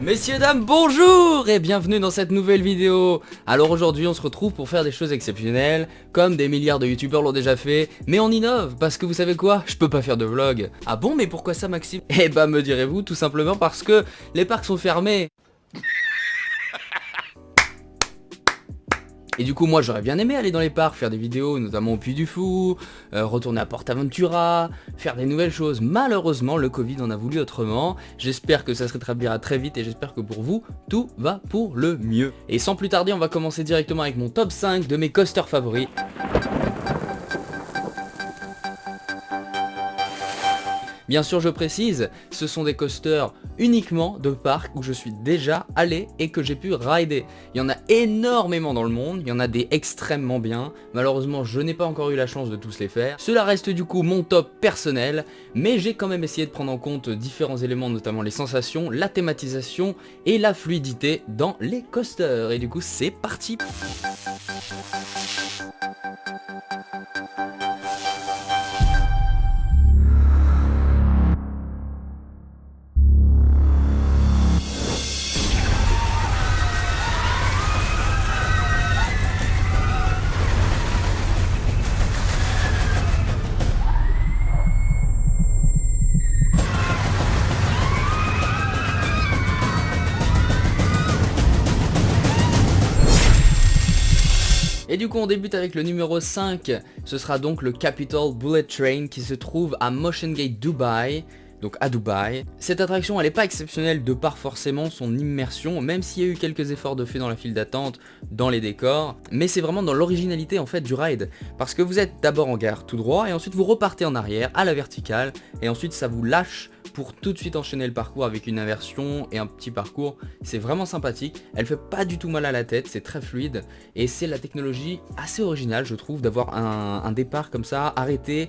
Messieurs, dames, bonjour et bienvenue dans cette nouvelle vidéo. Alors aujourd'hui on se retrouve pour faire des choses exceptionnelles, comme des milliards de youtubeurs l'ont déjà fait, mais on innove, parce que vous savez quoi, je peux pas faire de vlog. Ah bon, mais pourquoi ça Maxime? Eh bah me direz-vous, tout simplement parce que les parcs sont fermés. Et du coup moi j'aurais bien aimé aller dans les parcs, faire des vidéos, notamment au Puy du Fou, retourner à PortAventura, faire des nouvelles choses. Malheureusement le Covid en a voulu autrement, j'espère que ça se rétablira très vite et j'espère que pour vous, tout va pour le mieux. Et sans plus tarder on va commencer directement avec mon top 5 de mes coasters favoris. Bien sûr je précise, ce sont des coasters uniquement de parcs où je suis déjà allé et que j'ai pu rider. Il y en a énormément dans le monde, il y en a des extrêmement bien, malheureusement je n'ai pas encore eu la chance de tous les faire. Cela reste du coup mon top personnel, mais j'ai quand même essayé de prendre en compte différents éléments, notamment les sensations, la thématisation et la fluidité dans les coasters. Et du coup c'est parti. Et du coup on débute avec le numéro 5, ce sera donc le Capital Bullet Train qui se trouve à Motion Gate Dubai, donc à Dubaï. Cette attraction elle n'est pas exceptionnelle de par forcément son immersion, même s'il y a eu quelques efforts de fait dans la file d'attente, dans les décors, mais c'est vraiment dans l'originalité en fait du ride, parce que vous êtes d'abord en gare tout droit et ensuite vous repartez en arrière à la verticale et ensuite ça vous lâche pour tout de suite enchaîner le parcours avec une inversion et un petit parcours. C'est vraiment sympathique, elle fait pas du tout mal à la tête, c'est très fluide et c'est la technologie assez originale je trouve d'avoir un départ comme ça arrêté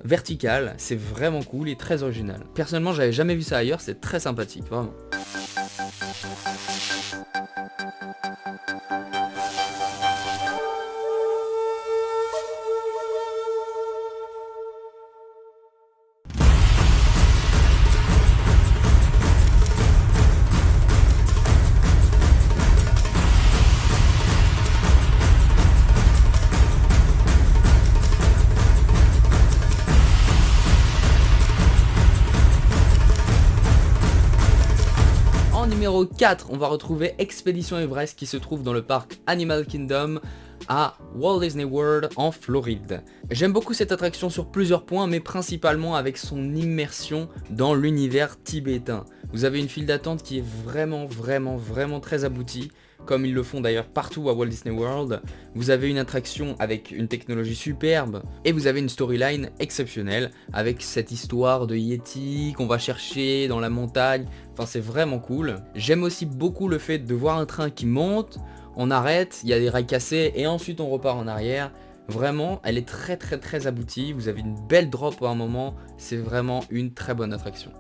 vertical, c'est vraiment cool et très original. Personnellement j'avais jamais vu ça ailleurs, c'est très sympathique vraiment. Numéro 4, on va retrouver Expédition Everest qui se trouve dans le parc Animal Kingdom à Walt Disney World en Floride. J'aime beaucoup cette attraction sur plusieurs points, mais principalement avec son immersion dans l'univers tibétain. Vous avez une file d'attente qui est vraiment très aboutie, comme ils le font d'ailleurs partout à Walt Disney World. Vous avez une attraction avec une technologie superbe et vous avez une storyline exceptionnelle avec cette histoire de Yeti qu'on va chercher dans la montagne. Enfin c'est vraiment cool. J'aime aussi beaucoup le fait de voir un train qui monte, on arrête, il y a des rails cassés et ensuite on repart en arrière. Vraiment, elle est très aboutie, vous avez une belle drop à un moment, c'est vraiment une très bonne attraction.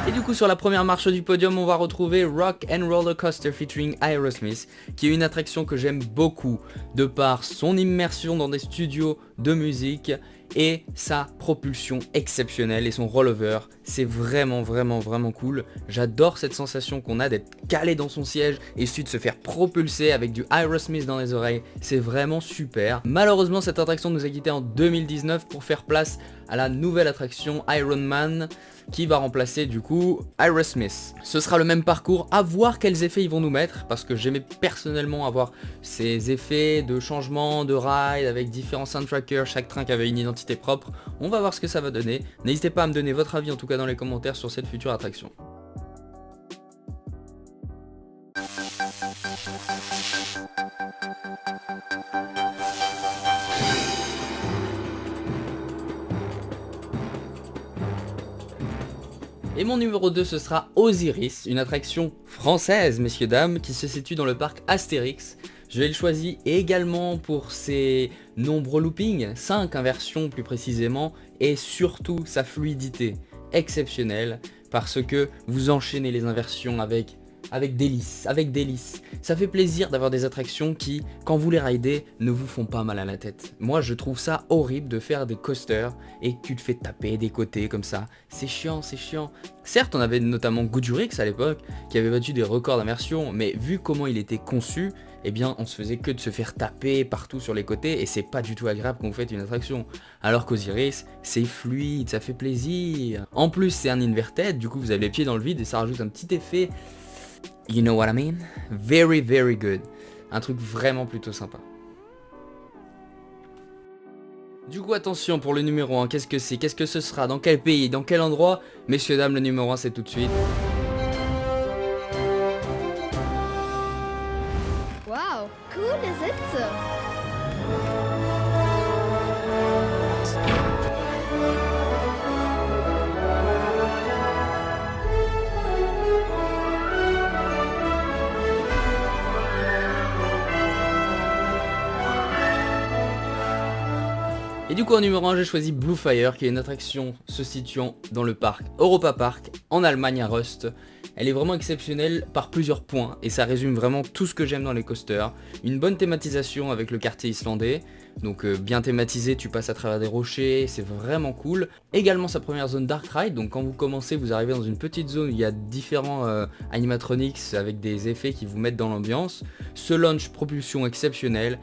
Et du coup sur la première marche du podium on va retrouver Rock and Roller Coaster featuring Aerosmith, qui est une attraction que j'aime beaucoup de par son immersion dans des studios de musique et sa propulsion exceptionnelle et son rollover. C'est vraiment cool. J'adore cette sensation qu'on a d'être calé dans son siège et ensuite se faire propulser avec du Aerosmith dans les oreilles. C'est vraiment super. Malheureusement cette attraction nous a quitté en 2019 pour faire place à la nouvelle attraction Iron Man qui va remplacer du coup Aerosmith. Ce sera le même parcours, à voir quels effets ils vont nous mettre, parce que j'aimais personnellement avoir ces effets de changement de ride avec différents soundtrackers, chaque train qui avait une identité propre. On va voir ce que ça va donner. N'hésitez pas à me donner votre avis en tout cas dans les commentaires sur cette future attraction. Et mon numéro 2 ce sera Osiris, une attraction française messieurs dames qui se situe dans le parc Astérix. Je l'ai choisi également pour ses nombreux loopings, 5 inversions plus précisément, et surtout sa fluidité exceptionnelle parce que vous enchaînez les inversions avec avec délice, Ça fait plaisir d'avoir des attractions qui, quand vous les ridez, ne vous font pas mal à la tête. Moi je trouve ça horrible de faire des coasters et que tu te fais taper des côtés comme ça. C'est chiant, c'est chiant. Certes on avait notamment Goodurix à l'époque qui avait battu des records d'immersion, mais vu comment il était conçu, eh bien on se faisait que de se faire taper partout sur les côtés et c'est pas du tout agréable quand vous faites une attraction. Alors qu'Osiris, c'est fluide, ça fait plaisir. En plus c'est un inverted, du coup vous avez les pieds dans le vide et ça rajoute un petit effet, you know what I mean? Very very good. Un truc vraiment plutôt sympa. Du coup attention pour le numéro 1, qu'est-ce que c'est? Qu'est-ce que ce sera? Dans quel pays? Dans quel endroit? Messieurs dames, le numéro 1 c'est tout de suite. Wow, cool is it? Et du coup en numéro 1 j'ai choisi Blue Fire qui est une attraction se situant dans le parc Europa Park en Allemagne à Rust. Elle est vraiment exceptionnelle par plusieurs points et ça résume vraiment tout ce que j'aime dans les coasters. Une bonne thématisation avec le quartier islandais, donc bien thématisé, tu passes à travers des rochers, c'est vraiment cool. Également sa première zone Dark Ride, donc quand vous commencez vous arrivez dans une petite zone où il y a différents animatronics avec des effets qui vous mettent dans l'ambiance. Ce launch propulsion exceptionnel.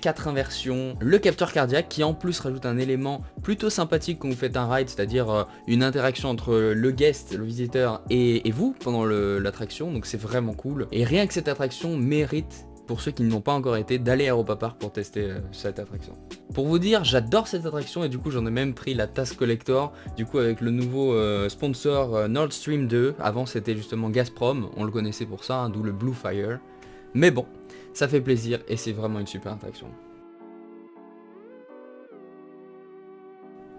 4 inversions, le capteur cardiaque qui en plus rajoute un élément plutôt sympathique quand vous faites un ride, c'est-à-dire une interaction entre le guest, le visiteur et vous pendant l'attraction, donc c'est vraiment cool. Et rien que cette attraction mérite, pour ceux qui n'ont pas encore été, d'aller à Europa Park pour tester cette attraction. Pour vous dire, j'adore cette attraction et du coup j'en ai même pris la tasse collector, du coup avec le nouveau sponsor Nord Stream 2, avant c'était justement Gazprom, on le connaissait pour ça, hein, d'où le Blue Fire. Mais bon, ça fait plaisir et c'est vraiment une super attraction.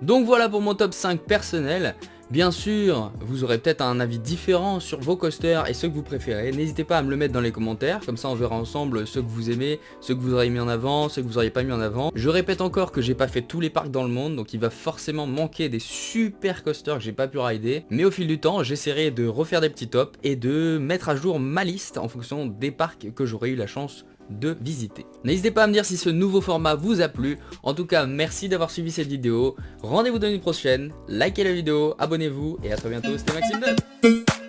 Donc voilà pour mon top 5 personnel. Bien sûr, vous aurez peut-être un avis différent sur vos coasters et ceux que vous préférez. N'hésitez pas à me le mettre dans les commentaires, comme ça on verra ensemble ceux que vous aimez, ceux que vous aurez mis en avant, ceux que vous n'auriez pas mis en avant. Je répète encore que j'ai pas fait tous les parcs dans le monde, donc il va forcément manquer des super coasters que j'ai pas pu rider. Mais au fil du temps, j'essaierai de refaire des petits tops et de mettre à jour ma liste en fonction des parcs que j'aurais eu la chance de visiter. N'hésitez pas à me dire si ce nouveau format vous a plu. En tout cas, merci d'avoir suivi cette vidéo. Rendez-vous dans une prochaine. Likez la vidéo, abonnez-vous et à très bientôt. C'était Maxime Dutt.